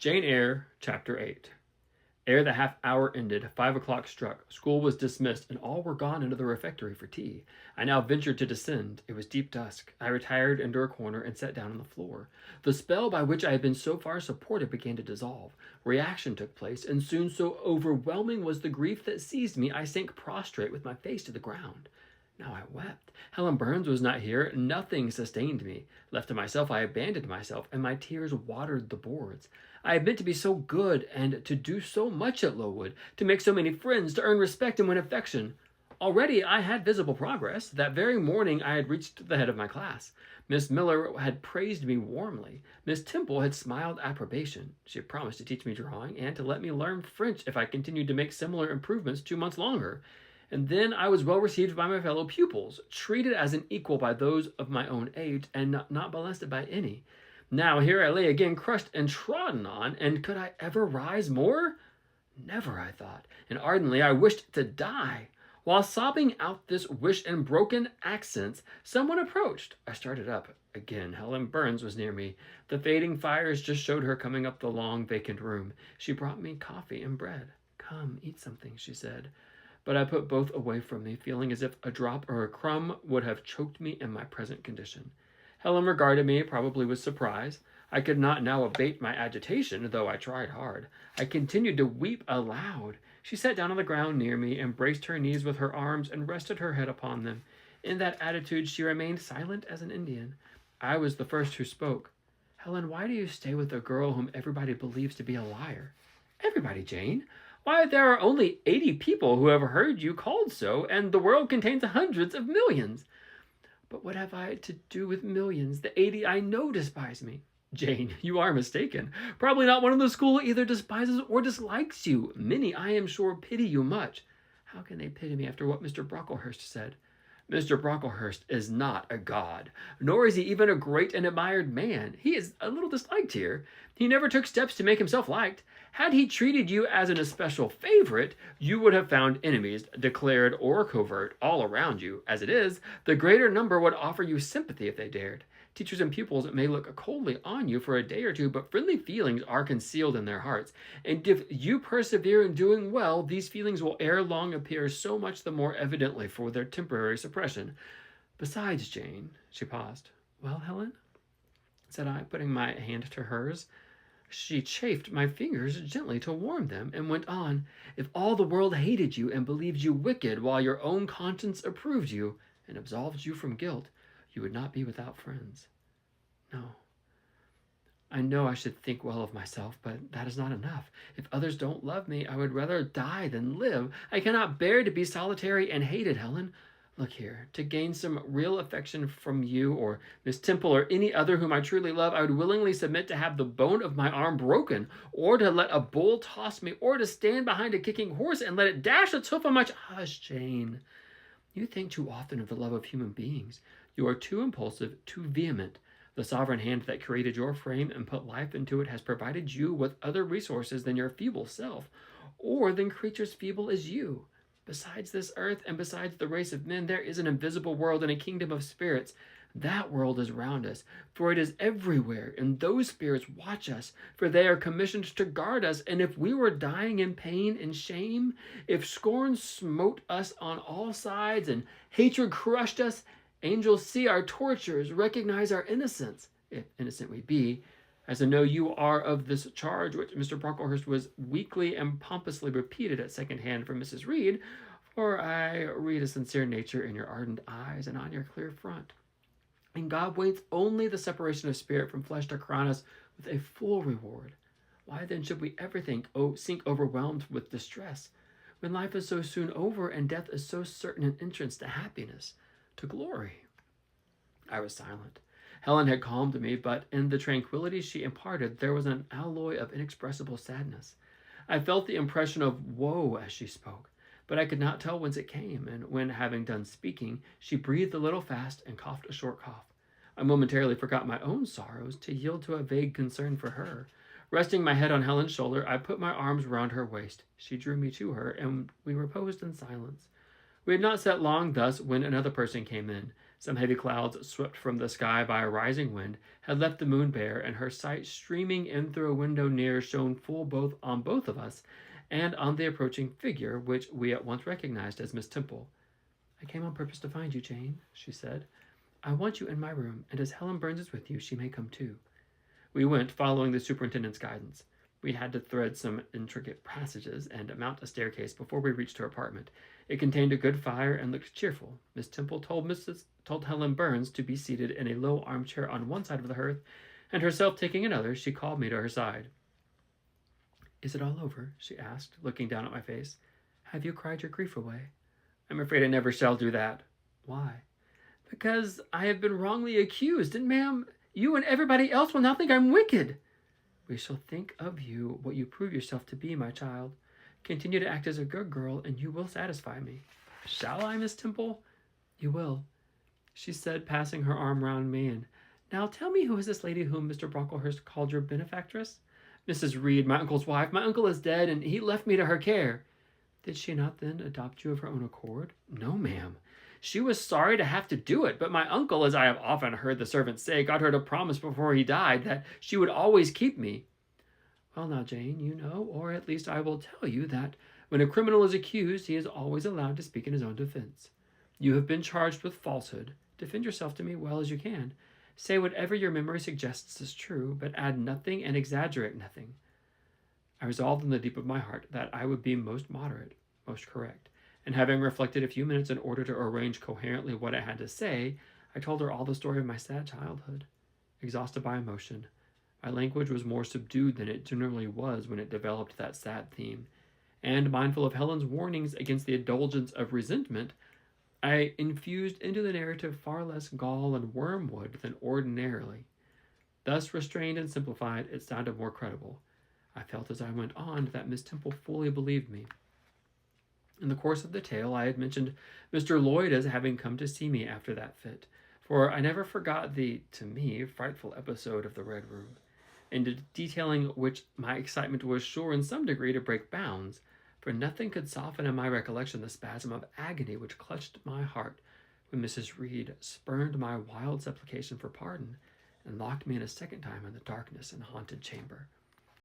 Jane Eyre, Chapter 8. Ere the half-hour ended, 5 o'clock struck. School was dismissed, and all were gone into the refectory for tea. I now ventured to descend. It was deep dusk. I retired into a corner and sat down on the floor. The spell by which I had been so far supported began to dissolve. Reaction took place, and soon so overwhelming was the grief that seized me, I sank prostrate with my face to the ground. Now I wept. Helen Burns was not here. Nothing sustained me. Left to myself, I abandoned myself, and my tears watered the boards. I had meant to be so good and to do so much at Lowood, to make so many friends, to earn respect and win affection. Already I had visible progress. That very morning I had reached the head of my class. Miss Miller had praised me warmly. Miss Temple had smiled approbation. She had promised to teach me drawing and to let me learn French if I continued to make similar improvements 2 months longer. And then I was well received by my fellow pupils, treated as an equal by those of my own age, and not molested by any. Now here I lay again, crushed and trodden on, and could I ever rise more? Never, I thought, and ardently I wished to die. While sobbing out this wish in broken accents, someone approached. I started up. Again, Helen Burns was near me. The fading fires just showed her coming up the long, vacant room. She brought me coffee and bread. "Come, eat something," she said. But I put both away from me, feeling as if a drop or a crumb would have choked me in my present condition. Helen regarded me, probably with surprise. I could not now abate my agitation, though I tried hard. I continued to weep aloud. She sat down on the ground near me, embraced her knees with her arms, and rested her head upon them. In that attitude she remained silent as an Indian. I was the first who spoke. "Helen, why do you stay with a girl whom everybody believes to be a liar?" "Everybody, Jane? Why, there are only 80 people who have heard you called so, and the world contains hundreds of millions." "But what have I to do with millions? The 80 I know despise me." "Jane, you are mistaken. Probably not one of the school either despises or dislikes you. Many, I am sure, pity you much." "How can they pity me after what Mr. Brocklehurst said?" "Mr. Brocklehurst is not a god, nor is he even a great and admired man. He is a little disliked here. He never took steps to make himself liked. Had he treated you as an especial favorite, you would have found enemies, declared or covert, all around you. As it is, the greater number would offer you sympathy if they dared. Teachers and pupils may look coldly on you for a day or two, but friendly feelings are concealed in their hearts. And if you persevere in doing well, these feelings will ere long appear so much the more evidently for their temporary suppression. Besides, Jane," she paused. "Well, Helen?" said I, putting my hand to hers. She chafed my fingers gently to warm them, and went on, "If all the world hated you and believed you wicked, while your own conscience approved you and absolved you from guilt, you would not be without friends. No, I know I should think well of myself, but that is not enough. If others don't love me, I would rather die than live. I cannot bear to be solitary and hated, Helen. Look here, to gain some real affection from you or Miss Temple or any other whom I truly love, I would willingly submit to have the bone of my arm broken, or to let a bull toss me, or to stand behind a kicking horse and let it dash its hoof on my... Hush, Jane. You think too often of the love of human beings. You are too impulsive, too vehement. The sovereign hand that created your frame and put life into it has provided you with other resources than your feeble self, or than creatures feeble as you. Besides this earth and besides the race of men, there is an invisible world and a kingdom of spirits. That world is round us, for it is everywhere, and those spirits watch us, for they are commissioned to guard us. And if we were dying in pain and shame, if scorn smote us on all sides and hatred crushed us, angels see our tortures, recognize our innocence, if innocent we be, as I know you are of this charge which Mr. Brocklehurst was weakly and pompously repeated at second hand from Mrs. Reed, for I read a sincere nature in your ardent eyes and on your clear front. And God waits only the separation of spirit from flesh to crown us with a full reward. Why then should we ever sink overwhelmed with distress, when life is so soon over and death is so certain an entrance to happiness, to glory?" I was silent. Helen had calmed me, but in the tranquility she imparted there was an alloy of inexpressible sadness. I felt the impression of woe as she spoke, but I could not tell whence it came, and when, having done speaking, she breathed a little fast and coughed a short cough, I momentarily forgot my own sorrows to yield to a vague concern for her. Resting my head on Helen's shoulder, I put my arms round her waist. She drew me to her, and we reposed in silence. We had not sat long thus when another person came in. Some heavy clouds, swept from the sky by a rising wind, had left the moon bare, and her sight streaming in through a window near shone full both on both of us and on the approaching figure, which we at once recognized as Miss Temple. "I came on purpose to find you, Jane," she said. "I want you in my room, and as Helen Burns is with you, she may come too." We went, following the superintendent's guidance. We had to thread some intricate passages and mount a staircase before we reached her apartment. It contained a good fire and looked cheerful. Miss Temple told Helen Burns to be seated in a low armchair on one side of the hearth, and herself taking another, she called me to her side. "Is it all over?" she asked, looking down at my face. "Have you cried your grief away?" "I'm afraid I never shall do that." "Why?" "Because I have been wrongly accused, and, ma'am, you and everybody else will now think I'm wicked." "We shall think of you what you prove yourself to be, my child. Continue to act as a good girl, and you will satisfy me." "Shall I, Miss Temple?" "You will," she said, passing her arm round me. "And now tell me, who is this lady whom Mr. Brocklehurst called your benefactress?" "Mrs. Reed, my uncle's wife. My uncle is dead, and he left me to her care." "Did she not then adopt you of her own accord?" "No, ma'am. She was sorry to have to do it, but my uncle, as I have often heard the servants say, got her to promise before he died that she would always keep me." "Well now, Jane, you know, or at least I will tell you, that when a criminal is accused, he is always allowed to speak in his own defense. You have been charged with falsehood. Defend yourself to me well as you can. Say whatever your memory suggests is true, but add nothing and exaggerate nothing." I resolved in the deep of my heart that I would be most moderate, most correct, and having reflected a few minutes in order to arrange coherently what I had to say, I told her all the story of my sad childhood. Exhausted by emotion, my language was more subdued than it generally was when it developed that sad theme, and, mindful of Helen's warnings against the indulgence of resentment, I infused into the narrative far less gall and wormwood than ordinarily. Thus restrained and simplified, it sounded more credible. I felt as I went on that Miss Temple fully believed me. In the course of the tale, I had mentioned Mr. Lloyd as having come to see me after that fit, for I never forgot the, to me, frightful episode of the Red Room, in detailing which my excitement was sure in some degree to break bounds, for nothing could soften in my recollection the spasm of agony which clutched my heart when Mrs. Reed spurned my wild supplication for pardon and locked me in a second time in the darkness and haunted chamber.